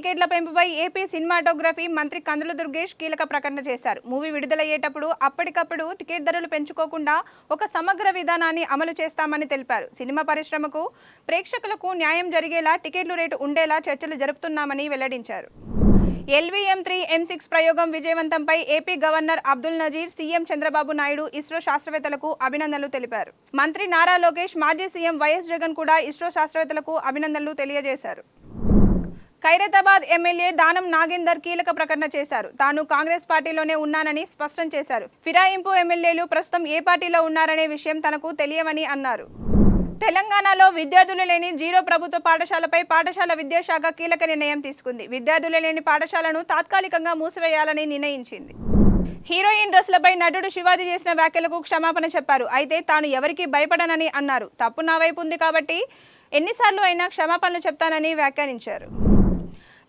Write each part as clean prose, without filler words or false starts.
టికెట్ల పెంపుపై AP cinematography మంత్రి కందుల దుర్గేష్ కీలక ప్రకటన చేశారు. మూవీ విడుదలయ్యేటప్పుడు అప్పటికప్పుడు టికెట్ ధరలు పెంచుకోకుండా ఒక సమగ్ర విధానాన్ని అమలు చేస్తామని తెలిపారు. సినిమా పరిశ్రమకు, ప్రేక్షకులకు న్యాయం జరిగేలా టికెట్ల రేటు ఉండేలా చర్చలు జరుపుతున్నామని వెల్లడించారు. LVM-3 M6 ప్రయోగం విజయవంతంపై AP governor Abdul Nazeer, CM Chandrababu Naidu ISRO శాస్త్రవేత్తలకు అభినందనలు తెలిపారు. మంత్రి నారా లోకేష్, మాజీ సీఎం వైఎస్ జగన్ కూడా ఇస్రో శాస్త్రవేత్తలకు అభినందనలు తెలియజేశారు. ఖైరతాబాద్ ఎమ్మెల్యే దానం నాగేందర్ కీలక ప్రకటన చేశారు. తాను కాంగ్రెస్ పార్టీలోనే ఉన్నానని స్పష్టం చేశారు. ఫిరాయింపు ఎమ్మెల్యేలు ప్రస్తుతం ఏ పార్టీలో ఉన్నారనే విషయం తనకు తెలియవని అన్నారు. తెలంగాణలో విద్యార్థులు లేని జీరో ప్రభుత్వ పాఠశాలపై పాఠశాల విద్యాశాఖ కీలక నిర్ణయం తీసుకుంది. విద్యార్థులు లేని పాఠశాలను తాత్కాలికంగా మూసివేయాలని నిర్ణయించింది. హీరోయిన్ డ్రెస్లపై నటుడు శివాజీ చేసిన వ్యాఖ్యలకు క్షమాపణ చెప్పారు. అయితే తాను ఎవరికీ భయపడనని అన్నారు. తప్పు నా వైపు ఉంది కాబట్టి ఎన్నిసార్లు అయినా క్షమాపణలు చెప్తానని వ్యాఖ్యానించారు.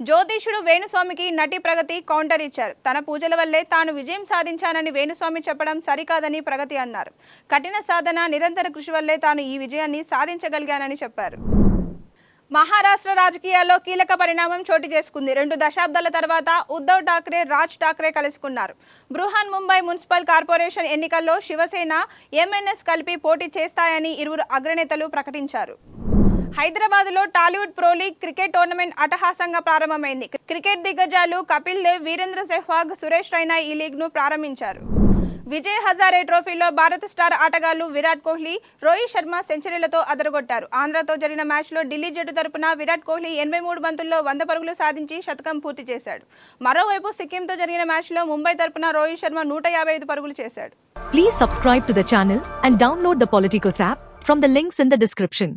జ్యోతిషుడు వేణుస్వామికి నటి ప్రగతి కౌంటర్ ఇచ్చారు. తన పూజల వల్లే తాను విజయం సాధించానని వేణుస్వామి చెప్పడం సరికాదని ప్రగతి అన్నారు. కఠిన సాధన, నిరంతర కృషి వల్లే తాను ఈ విజయాన్ని సాధించగలిగానని చెప్పారు. మహారాష్ట్ర రాజకీయాల్లో కీలక పరిణామం చోటు చేసుకుంది. 2 దశాబ్దాల తర్వాత ఉద్ధవ్ ఠాక్రే, రాజ్ ఠాక్రే కలుసుకున్నారు. బృహన్ ముంబై మున్సిపల్ కార్పొరేషన్ ఎన్నికల్లో శివసేన, MNS కలిపి పోటీ చేస్తాయని ఇరువురు అగ్రనేతలు ప్రకటించారు. హైదరాబాద్లో Tollywood pro league cricket tournament అట్టహాసంగా ప్రారంభమైంది. క్రికెట్ దిగ్గజాలు కపిల్ దేవ్, వీరేంద్ర సెహ్వాగ్, సురేష్ రైనా ఈ లీగ్ను ప్రారంభించారు. విజయ్ హజారే ట్రోఫీలో భారత స్టార్ ఆటగాళ్లు విరాట్ కోహ్లీ, రోహిత్ శర్మ సెంచరీలతో అదరగొట్టారు. ఆంధ్రతో జరిగిన మ్యాచ్లో ఢిల్లీ జట్టు తరపున విరాట్ కోహ్లీ 83 బంతుల్లో 100 పరుగులు సాధించి శతకం పూర్తి చేశాడు. మరోవైపు సిక్కింతో జరిగిన మ్యాచ్లో ముంబై తరపున రోహిత్ శర్మ 155 పరుగులు చేశాడు. Please subscribe to the channel and download the Politicos app from the links in the description.